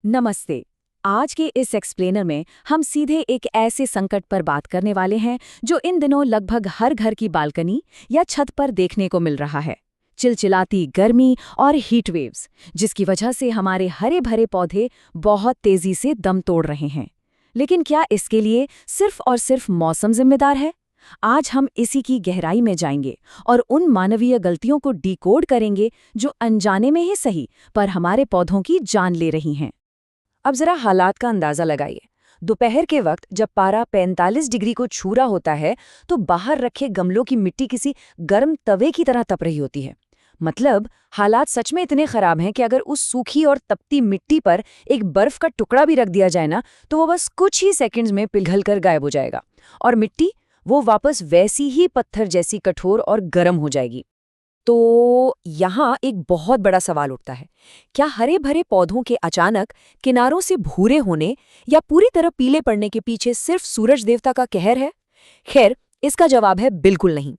नमस्ते। आज के इस एक्सप्लेनर में हम सीधे एक ऐसे संकट पर बात करने वाले हैं जो इन दिनों लगभग हर घर की बालकनी या छत पर देखने को मिल रहा है। चिलचिलाती गर्मी और हीट वेव्स, जिसकी वजह से हमारे हरे भरे पौधे बहुत तेजी से दम तोड़ रहे हैं। लेकिन क्या इसके लिए सिर्फ और सिर्फ मौसम जिम्मेदार है? आज हम इसी की गहराई में जाएंगे और उन मानवीय गलतियों को डिकोड करेंगे जो अनजाने में ही सही पर हमारे पौधों की जान ले रही हैं। अब जरा हालात का अंदाजा लगाइए। दोपहर के वक्त जब पारा 45 डिग्री को छू रहा होता है तो बाहर रखे गमलों की मिट्टी किसी गर्म तवे की तरह तप रही होती है। मतलब हालात सच में इतने खराब हैं कि अगर उस सूखी और तपती मिट्टी पर एक बर्फ का टुकड़ा भी रख दिया जाए ना, तो वो बस कुछ ही सेकंड्स में पिघल कर गायब हो जाएगा और मिट्टी वो वापस वैसी ही पत्थर जैसी कठोर और गर्म हो जाएगी। तो यहाँ एक बहुत बड़ा सवाल उठता है, क्या हरे भरे पौधों के अचानक किनारों से भूरे होने या पूरी तरह पीले पड़ने के पीछे सिर्फ सूरज देवता का कहर है? खैर, इसका जवाब है बिल्कुल नहीं।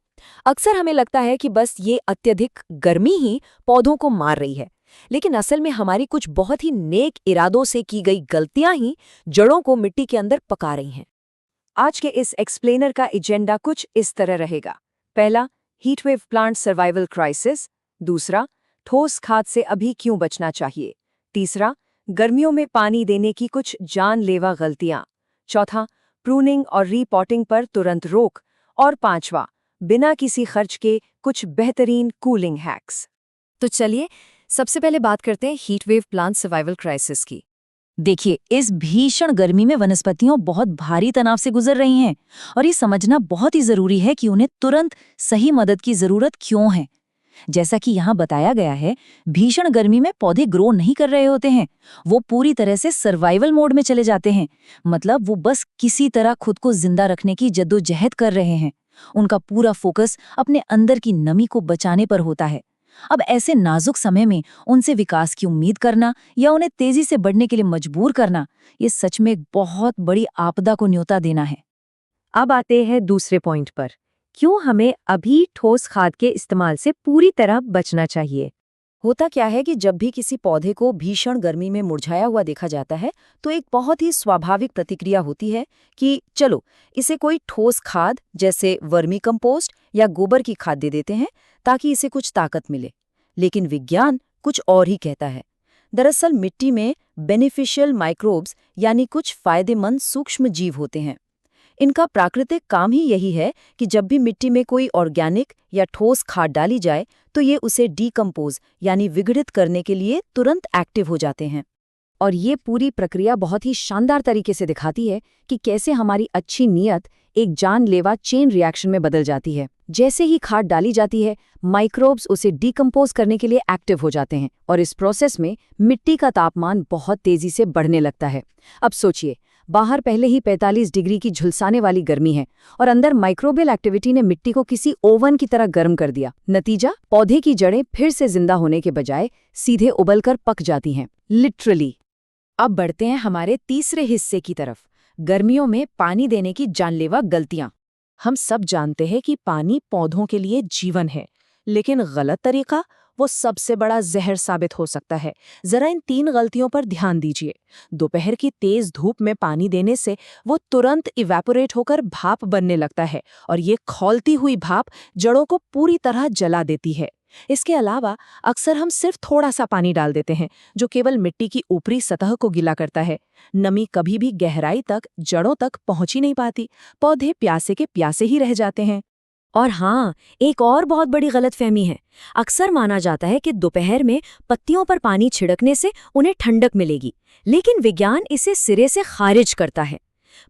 अक्सर हमें लगता है कि बस ये अत्यधिक गर्मी ही पौधों को मार रही है, लेकिन असल में हमारी कुछ बहुत ही नेक इरादों से की गई गलतियां ही जड़ों को मिट्टी के अंदर पका रही हैं। आज के इस एक्सप्लेनर का एजेंडा कुछ इस तरह रहेगा। पहला, हीटवेव प्लांट सर्वाइवल क्राइसिस। दूसरा, ठोस खाद से अभी क्यों बचना चाहिए। तीसरा, गर्मियों में पानी देने की कुछ जानलेवा गलतियां। चौथा, प्रूनिंग और रीपॉटिंग पर तुरंत रोक। और पांचवा, बिना किसी खर्च के कुछ बेहतरीन कूलिंग हैक्स। तो चलिए सबसे पहले बात करते हैं हीटवेव प्लांट सर्वाइवल क्राइसिस की। देखिए, इस भीषण गर्मी में वनस्पतियां बहुत भारी तनाव से गुजर रही हैं और ये समझना बहुत ही जरूरी है कि उन्हें तुरंत सही मदद की जरूरत क्यों है। जैसा कि यहाँ बताया गया है, भीषण गर्मी में पौधे ग्रो नहीं कर रहे होते हैं, वो पूरी तरह से सर्वाइवल मोड में चले जाते हैं। मतलब वो बस किसी तरह खुद को जिंदा रखने की जद्दोजहद कर रहे हैं। उनका पूरा फोकस अपने अंदर की नमी को बचाने पर होता है। अब ऐसे नाजुक समय में उनसे विकास की उम्मीद करना या उन्हें तेजी से बढ़ने के लिए मजबूर करना, ये सच में एक बहुत बड़ी आपदा को न्योता देना है। अब आते हैं दूसरे पॉइंट पर, क्यों हमें अभी ठोस खाद के इस्तेमाल से पूरी तरह बचना चाहिए। होता क्या है कि जब भी किसी पौधे को भीषण गर्मी में मुरझाया हुआ देखा जाता है तो एक बहुत ही स्वाभाविक प्रतिक्रिया होती है कि चलो इसे कोई ठोस खाद जैसे वर्मी कंपोस्ट या गोबर की खाद दे देते हैं ताकि इसे कुछ ताकत मिले। लेकिन विज्ञान कुछ और ही कहता है। दरअसल मिट्टी में बेनिफिशियल माइक्रोब्स यानी कुछ फायदेमंद सूक्ष्म जीव होते हैं। इनका प्राकृतिक काम ही यही है कि जब भी मिट्टी में कोई ऑर्गेनिक या ठोस खाद डाली जाए तो ये उसे डीकम्पोज यानी विघटित करने के लिए तुरंत एक्टिव हो जाते हैं। और ये पूरी प्रक्रिया बहुत ही शानदार तरीके से दिखाती है कि कैसे हमारी अच्छी नीयत एक जानलेवा चेन रिएक्शन में बदल जाती है। जैसे ही खाद डाली जाती है, माइक्रोब्स उसे डीकम्पोज करने के लिए एक्टिव हो जाते हैं और इस प्रोसेस में मिट्टी का तापमान बहुत तेजी से बढ़ने लगता है। अब सोचिए, बाहर पहले ही 45 डिग्री की झुलसाने वाली गर्मी है और अंदर माइक्रोबियल एक्टिविटी ने मिट्टी को किसी ओवन की तरह गर्म कर दिया। नतीजा, पौधे की जड़ें फिर से जिंदा होने के बजाय सीधे उबलकर पक जाती हैं, लिटरली। अब बढ़ते हैं हमारे तीसरे हिस्से की तरफ, गर्मियों में पानी देने की जानलेवा गलतियां। हम सब जानते हैं कि पानी पौधों के लिए जीवन है, लेकिन गलत तरीका वो सबसे बड़ा जहर साबित हो सकता है। जरा इन 3 गलतियों पर ध्यान दीजिए। दोपहर की तेज धूप में पानी देने से वो तुरंत इवेपोरेट होकर भाप बनने लगता है और ये खौलती हुई भाप जड़ों को पूरी तरह जला देती है। इसके अलावा अक्सर हम सिर्फ थोड़ा सा पानी डाल देते हैं जो केवल मिट्टी की ऊपरी सतह को गीला करता है। नमी कभी भी गहराई तक जड़ों तक पहुंच ही नहीं पाती, पौधे प्यासे के प्यासे ही रह जाते हैं। और हाँ, एक और बहुत बड़ी गलतफहमी है। अक्सर माना जाता है कि दोपहर में पत्तियों पर पानी छिड़कने से उन्हें ठंडक मिलेगी, लेकिन विज्ञान इसे सिरे से खारिज करता है।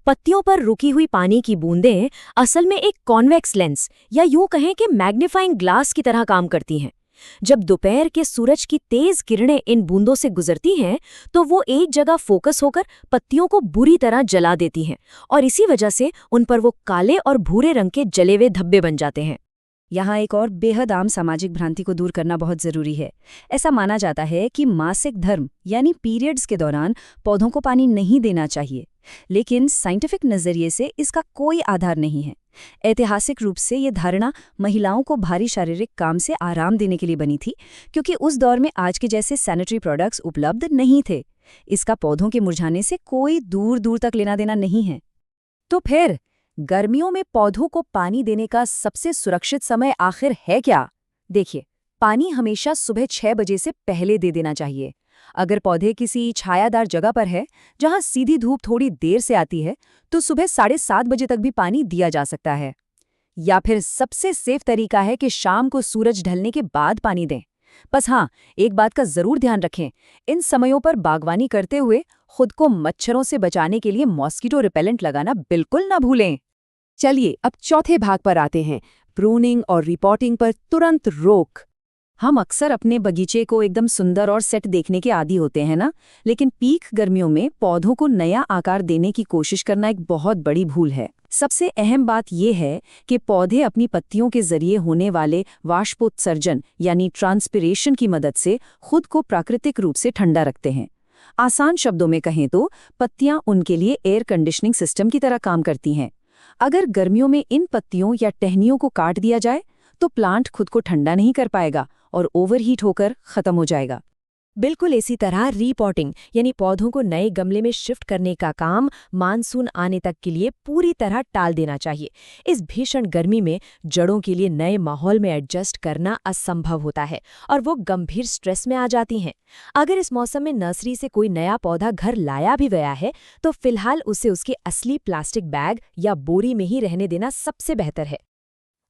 पत्तियों पर रुकी हुई पानी की बूंदें असल में एक कॉन्वेक्स लेंस या यूं कहें कि मैग्नीफाइंग ग्लास की तरह काम करती हैं। जब दोपहर के सूरज की तेज किरणें इन बूंदों से गुजरती हैं तो वो एक जगह फोकस होकर पत्तियों को बुरी तरह जला देती हैं और इसी वजह से उन पर वो काले और भूरे रंग के जले हुए धब्बे बन जाते हैं। यहाँ एक और बेहद आम सामाजिक भ्रांति को दूर करना बहुत जरूरी है। ऐसा माना जाता है कि मासिक धर्म यानी पीरियड्स के दौरान पौधों को पानी नहीं देना चाहिए, लेकिन साइंटिफिक नजरिए से इसका कोई आधार नहीं है। ऐतिहासिक रूप से ये धारणा महिलाओं को भारी शारीरिक काम से आराम देने के लिए बनी थी, क्योंकि उस दौर में आज के जैसे सैनिटरी प्रोडक्ट्स उपलब्ध नहीं थे। इसका पौधों के मुरझाने से कोई दूर दूर तक लेना देना नहीं है। तो फिर गर्मियों में पौधों को पानी देने का सबसे सुरक्षित समय आखिर है क्या? देखिए, पानी हमेशा सुबह 6 बजे से पहले दे देना चाहिए। अगर पौधे किसी छायादार जगह पर है जहां सीधी धूप थोड़ी देर से आती है, तो सुबह 7:30 बजे तक भी पानी दिया जा सकता है। या फिर सबसे सेफ तरीका है कि शाम को सूरज ढलने के बाद पानी दें। बस हाँ, एक बात का जरूर ध्यान रखें, इन समयों पर बागवानी करते हुए खुद को मच्छरों से बचाने के लिए मॉस्किटो रिपेलेंट लगाना बिल्कुल ना भूलें। चलिए अब चौथे भाग पर आते हैं, प्रूनिंग और रिपोर्टिंग पर तुरंत रोक। हम अक्सर अपने बगीचे को एकदम सुंदर और सेट देखने के आदी होते हैं ना, लेकिन पीक गर्मियों में पौधों को नया आकार देने की कोशिश करना एक बहुत बड़ी भूल है। सबसे अहम बात यह है कि पौधे अपनी पत्तियों के जरिए होने वाले वाष्पोत्सर्जन यानी ट्रांसपिरेशन की मदद से खुद को प्राकृतिक रूप से ठंडा रखते हैं। आसान शब्दों में कहें तो पत्तियां उनके लिए एयर कंडीशनिंग सिस्टम की तरह काम करती हैं। अगर गर्मियों में इन पत्तियों या टहनियों को काट दिया जाए तो प्लांट खुद को ठंडा नहीं कर पाएगा और ओवरहीट होकर खत्म हो जाएगा। बिल्कुल इसी तरह रीपॉटिंग यानी पौधों को नए गमले में शिफ्ट करने का काम मानसून आने तक के लिए पूरी तरह टाल देना चाहिए। इस भीषण गर्मी में जड़ों के लिए नए माहौल में एडजस्ट करना असंभव होता है और वो गंभीर स्ट्रेस में आ जाती हैं। अगर इस मौसम में नर्सरी से कोई नया पौधा घर लाया भी गया है तो फिलहाल उसे उसके असली प्लास्टिक बैग या बोरी में ही रहने देना सबसे बेहतर है।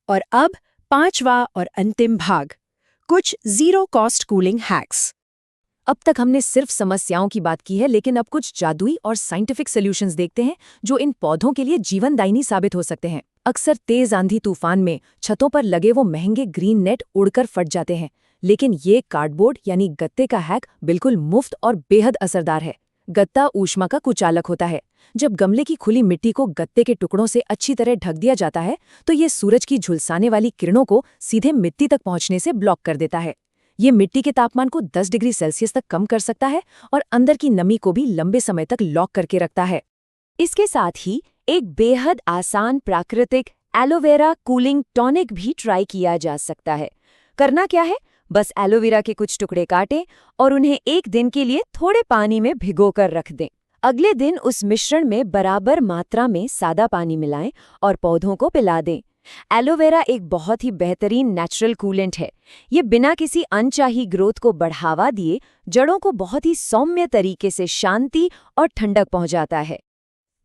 और अब पांचवा और अंतिम भाग, कुछ जीरो कॉस्ट कूलिंग हैक्स। अब तक हमने सिर्फ समस्याओं की बात की है, लेकिन अब कुछ जादुई और साइंटिफिक सॉल्यूशंस देखते हैं जो इन पौधों के लिए जीवनदायिनी साबित हो सकते हैं। अक्सर तेज आंधी तूफान में छतों पर लगे वो महंगे ग्रीन नेट उड़कर फट जाते हैं, लेकिन ये कार्डबोर्ड यानी गत्ते का हैक बिल्कुल मुफ्त और बेहद असरदार है। गत्ता ऊष्मा का कुचालक होता है। जब गमले की खुली मिट्टी को गत्ते के टुकड़ों से अच्छी तरह ढक दिया जाता है तो ये सूरज की झुलसाने वाली किरणों को सीधे मिट्टी तक पहुंचने से ब्लॉक कर देता है। ये मिट्टी के तापमान को 10 डिग्री सेल्सियस तक कम कर सकता है और अंदर की नमी को भी लंबे समय तक लॉक करके रखता है। इसके साथ ही एक बेहद आसान प्राकृतिक एलोवेरा कूलिंग टॉनिक भी ट्राई किया जा सकता है। करना क्या है, बस एलोवेरा के कुछ टुकड़े काटें और उन्हें एक दिन के लिए थोड़े पानी में भिगोकर रख दें। अगले दिन उस मिश्रण में बराबर मात्रा में सादा पानी मिलाएं और पौधों को पिला दें। एलोवेरा एक बहुत ही बेहतरीन नेचुरल कूलेंट है। ये बिना किसी अनचाही ग्रोथ को बढ़ावा दिए जड़ों को बहुत ही सौम्य तरीके से शांति और ठंडक पहुंचाता है।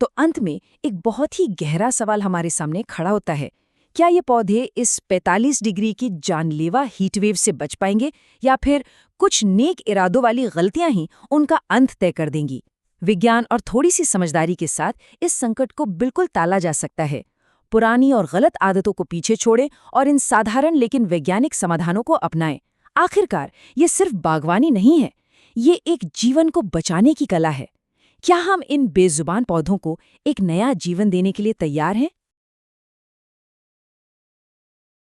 तो अंत में एक बहुत ही गहरा सवाल हमारे सामने खड़ा होता है, क्या ये पौधे इस 45 डिग्री की जानलेवा हीटवेव से बच पाएंगे या फिर कुछ नेक इरादों वाली गलतियां ही उनका अंत तय कर देंगी? विज्ञान और थोड़ी सी समझदारी के साथ इस संकट को बिल्कुल टाला जा सकता है। पुरानी और गलत आदतों को पीछे छोड़ें और इन साधारण लेकिन वैज्ञानिक समाधानों को अपनाएं। आखिरकार ये सिर्फ बागवानी नहीं है, ये एक जीवन को बचाने की कला है। क्या हम इन बेजुबान पौधों को एक नया जीवन देने के लिए तैयार हैं?